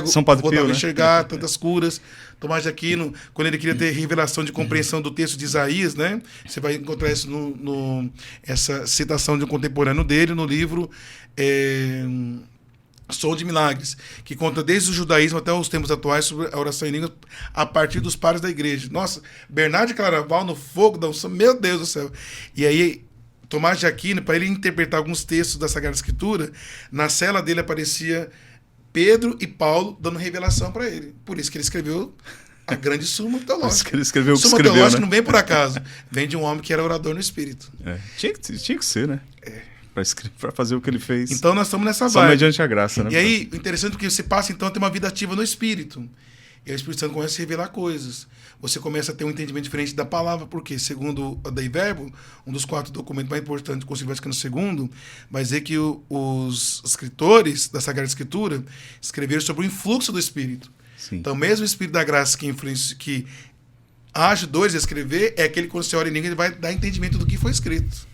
cego São Padre voltava Pio, a né? enxergar, tantas curas. Tomás de Aquino, quando ele queria ter revelação de compreensão do texto de Isaías, né? Você vai encontrar isso essa citação de um contemporâneo dele no livro Som de Milagres, que conta desde o judaísmo até os tempos atuais sobre a oração em línguas a partir dos padres da igreja. Nossa, Bernardo de Claraval no fogo da unção, meu Deus do céu. E aí, Tomás de Aquino, para ele interpretar alguns textos da Sagrada Escritura, na cela dele aparecia Pedro e Paulo dando revelação para ele. Por isso que ele escreveu a grande Suma Por Teológica. isso que ele escreveu o que Suma escreveu, Teológica né? não vem por acaso, vem de um homem que era orador no Espírito. Tinha que ser, né? Para fazer o que ele fez. Então nós estamos nessa Só vibe. mediante a graça, né? E aí, o interessante é que você passa então a ter uma vida ativa no Espírito. E aí o Espírito Santo começa a revelar coisas. Você começa a ter um entendimento diferente da palavra, porque, segundo a Dei Verbo, um dos 4 documentos mais importantes do Concílio Vaticano II, vai dizer que os escritores da Sagrada Escritura escreveram sobre o influxo do Espírito. Sim. Então, mesmo o Espírito da Graça que ajudou eles a escrever, é aquele que, quando você ora em língua, ele vai dar entendimento do que foi escrito.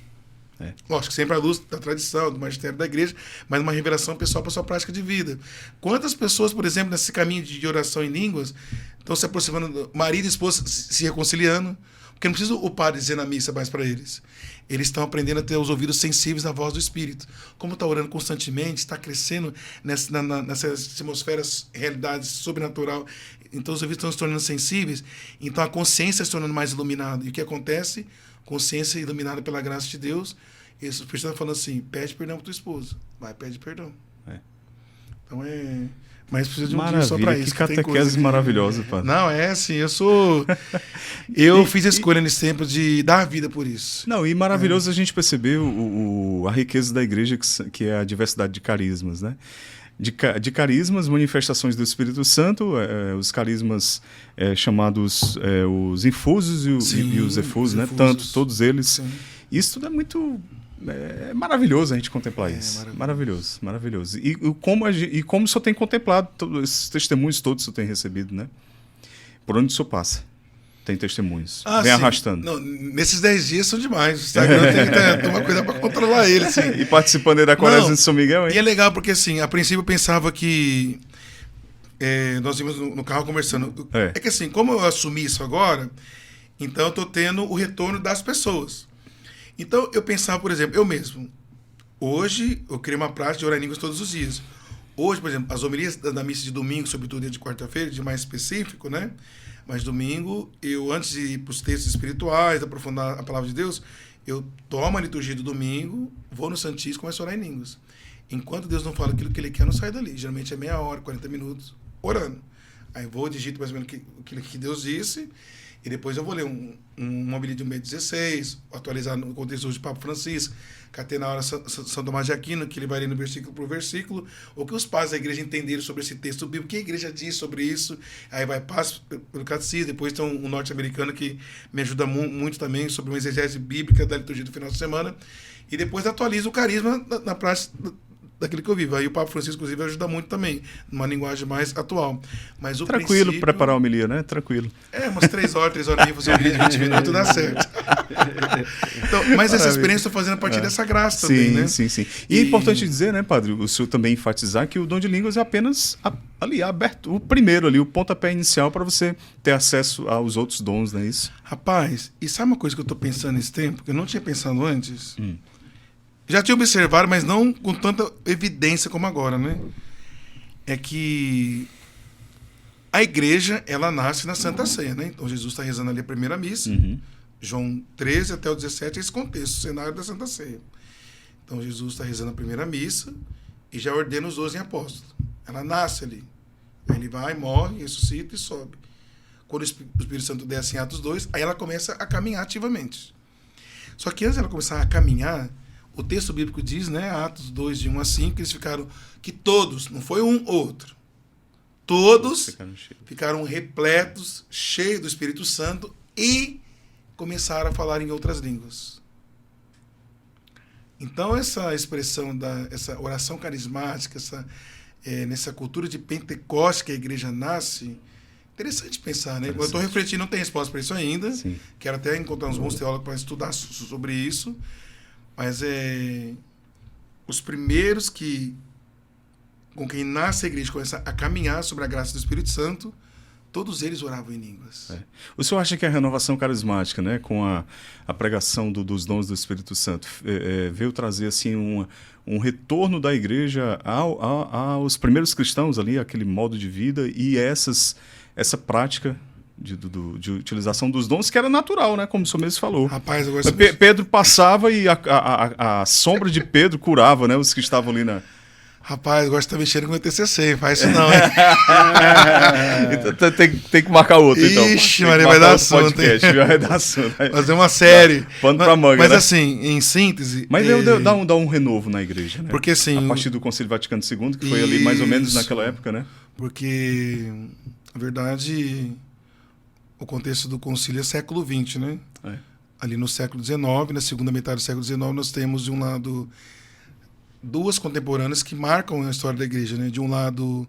Lógico, sempre à luz da tradição, do magistério da igreja, mas uma revelação pessoal para a sua prática de vida. Quantas pessoas, por exemplo, nesse caminho de oração em línguas, estão se aproximando, marido e esposa se reconciliando, porque não precisa o padre dizer na missa mais para eles. Eles estão aprendendo a ter os ouvidos sensíveis à voz do Espírito. Como está orando constantemente, está crescendo nessas atmosferas, realidades sobrenatural, então os ouvidos estão se tornando sensíveis, então a consciência se tornando mais iluminada. E o que acontece? Consciência iluminada pela graça de Deus. E o Espírito Santo falando assim: pede perdão para tua esposa. Vai, pede perdão. Então mas precisa de um dia só para isso. Que catequese maravilhosa, padre. Não, é assim, eu fiz a escolha nesse tempo de dar a vida por isso. Não, e maravilhoso a gente perceber a riqueza da igreja, que é a diversidade de carismas, né? De carismas, manifestações do Espírito Santo, os carismas chamados os infusos e os efusos, né? Tanto, todos eles. Sim. Isso tudo é muito... É maravilhoso a gente contemplar isso. Maravilhoso. E como o senhor tem contemplado todos esses testemunhos todos que o senhor tem recebido, né? Por onde o senhor passa, tem testemunhos. Vem arrastando. Não, nesses 10 dias são demais. O Instagram tem que ter uma coisa para controlar ele. Assim. E participando aí da Quaresma de São Miguel, hein? E é legal porque, assim, a princípio eu pensava que... nós íamos no carro conversando. É que, assim, como eu assumi isso agora, então eu estou tendo o retorno das pessoas. Então, eu pensava, por exemplo, eu mesmo. Hoje, eu criei uma prática de orar em línguas todos os dias. Hoje, por exemplo, as homilias da missa de domingo, sobretudo dia de quarta-feira, de mais específico, né? Mas domingo, eu, antes de ir para os textos espirituais, aprofundar a palavra de Deus, eu tomo a liturgia do domingo, vou no Santíssimo e começo a orar em línguas. Enquanto Deus não fala aquilo que Ele quer, eu não saio dali. Geralmente é meia hora, 40 minutos, orando. Aí vou, digito mais ou menos aquilo que Deus disse, e depois eu vou ler uma homilia de 1,16 m, atualizar no contexto hoje do Papa Francisco, catei na hora São Tomás de Aquino, que ele vai lendo versículo por versículo, o que os pais da igreja entenderam sobre esse texto bíblico, o que a igreja diz sobre isso, aí vai passo pelo catecismo, depois tem um norte-americano que me ajuda muito também sobre uma exegese bíblica da liturgia do final de semana, e depois atualiza o carisma na prática daquilo que eu vivo. Aí o Papa Francisco, inclusive, ajuda muito também, numa linguagem mais atual. Mas o tranquilo princípio... preparar a homilia, né? Tranquilo. Umas 3 horas e meia, fazer um vídeo de 20 minutos, dá certo. Então, mas essa experiência eu estou fazendo a partir dessa graça também, né? Sim. E é importante dizer, né, padre, o senhor também enfatizar que o dom de línguas é apenas ali, aberto, o primeiro ali, o pontapé inicial para você ter acesso aos outros dons, não é isso? Rapaz, e sabe uma coisa que eu estou pensando nesse tempo, que eu não tinha pensado antes? Já tinha observado, mas não com tanta evidência como agora, né? É que a igreja, ela nasce na Santa Ceia, né? Então Jesus está rezando ali a primeira missa, João 13 até o 17, esse contexto, o cenário da Santa Ceia. Então Jesus está rezando a primeira missa e já ordena os 12 apóstolos. Ela nasce ali. Aí ele vai, morre, ressuscita e sobe. Quando o Espírito Santo desce em Atos 2, aí ela começa a caminhar ativamente. Só que antes dela começar a caminhar, o texto bíblico diz, né, Atos 2, de 1 a 5, que eles ficaram, que todos, não foi um ou outro, todos ficaram repletos, cheios do Espírito Santo e começaram a falar em outras línguas. Então, essa expressão, essa oração carismática, nessa cultura de Pentecoste que a igreja nasce, interessante pensar, né? Eu estou refletindo, não tenho resposta para isso ainda, quero até encontrar uns bons teólogos para estudar sobre isso, mas os primeiros que com quem nasce a igreja, começa a caminhar sobre a graça do Espírito Santo, todos eles oravam em línguas. O senhor acha que a renovação carismática, né, com a pregação dos dons do Espírito Santo, veio trazer assim um retorno da igreja aos primeiros cristãos ali, aquele modo de vida e essa prática de utilização dos dons, que era natural, né, como o senhor mesmo falou. Rapaz, eu gosto Pedro passava e a sombra de Pedro curava, né, os que estavam ali na... Rapaz, eu gosto de estar mexendo com o meu TCC, faz isso não, hein? Então, tem que marcar outro, então. Ixi, Maria, vai dar assunto, podcast, hein? vai dar assunto. Fazer uma série. Pano pra manga, mas né? assim, em síntese... Mas dá um renovo na igreja, né? Porque assim... A partir do Concílio Vaticano II, que foi ali mais ou menos naquela época, né? Porque, na verdade, o contexto do concílio é século XX, né? Ali no século XIX, na segunda metade do século XIX, nós temos, de um lado... duas contemporâneas que marcam a história da igreja, né? De um lado,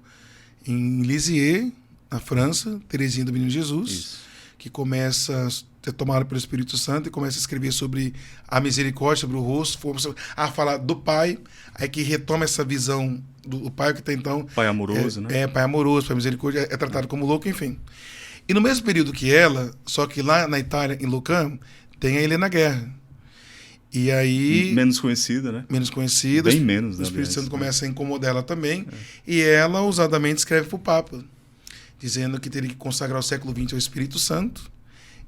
em Lisieux, na França, Teresinha do Menino Jesus, que começa a ser tomada pelo Espírito Santo e começa a escrever sobre a misericórdia, sobre o rosto, a falar do Pai, aí que retoma essa visão do Pai que até então... Pai amoroso, né? Pai amoroso, Pai misericórdia, é tratado como louco, enfim. E no mesmo período que ela, só que lá na Itália, em Lucan, tem a Helena Guerra. E aí... Menos conhecida, né? Menos conhecida. Bem menos, né? O Espírito Santo começa a incomodar ela também. E ela, ousadamente, escreve para o Papa, dizendo que teria que consagrar o século XX ao Espírito Santo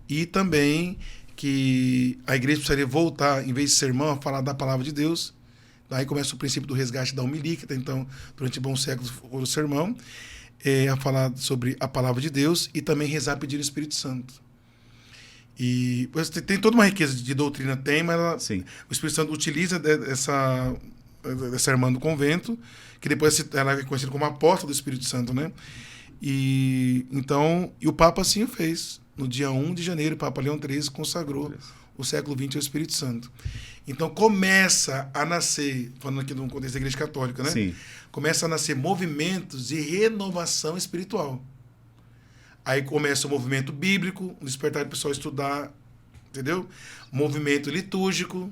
e também que a igreja precisaria voltar, em vez de sermão, a falar da palavra de Deus. Daí começa o princípio do resgate da homilia, que até então, durante bons séculos, foi o sermão, a falar sobre a palavra de Deus e também rezar pedindo o Espírito Santo. E tem toda uma riqueza de doutrina, mas o Espírito Santo utiliza essa irmã do convento, que depois ela é conhecida como apóstola do Espírito Santo, né? E o Papa assim o fez. No dia 1 de janeiro, o Papa Leão XIII consagrou o século XX ao Espírito Santo. Então começa a nascer, falando aqui no contexto da Igreja Católica, né? Sim. Começa a nascer movimentos de renovação espiritual. Aí começa o movimento bíblico, o despertar do pessoal estudar, entendeu? Movimento litúrgico,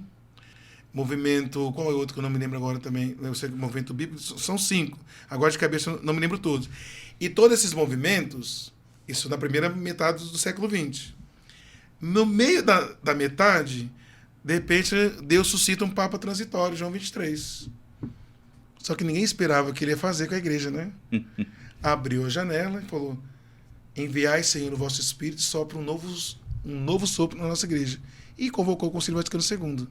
movimento... Qual é o outro que eu não me lembro agora também? Eu sei que o movimento bíblico são 5. Agora de cabeça eu não me lembro todos. E todos esses movimentos, isso na primeira metade do século XX. No meio da metade, de repente, Deus suscita um Papa transitório, João 23. Só que ninguém esperava o que ele ia fazer com a igreja, né? Abriu a janela e falou... Enviai, Senhor, o vosso Espírito, sopra um novo sopro na nossa igreja. E convocou o Concílio Vaticano II.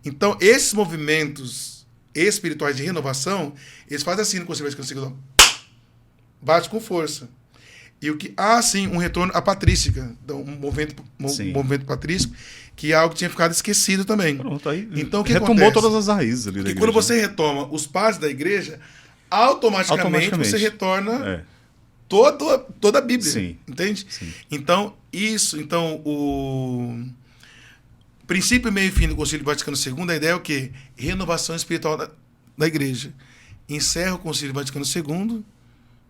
Então, esses movimentos espirituais de renovação, eles fazem assim no Concílio Vaticano II. Bate com força. E o que há, sim, um retorno à patrística. Então, um movimento patrístico, que é algo que tinha ficado esquecido também. Pronto, aí então, o que retomou acontece? Todas as raízes ali da igreja. E quando você retoma os padres da igreja, automaticamente. Você retorna... Toda a Bíblia, sim, entende? Sim. Então, o princípio, meio e fim do Concílio Vaticano II, a ideia é o quê? Renovação espiritual da igreja. Encerra o Concílio Vaticano II,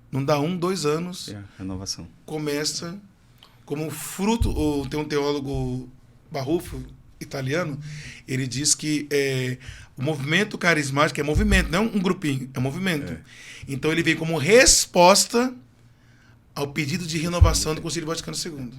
não dá 2 anos, renovação. Começa como fruto, tem um teólogo Barruffo, italiano, ele diz que o movimento carismático é movimento, não é um grupinho, é movimento. Então ele vem como resposta ao pedido de renovação do Concílio Vaticano II.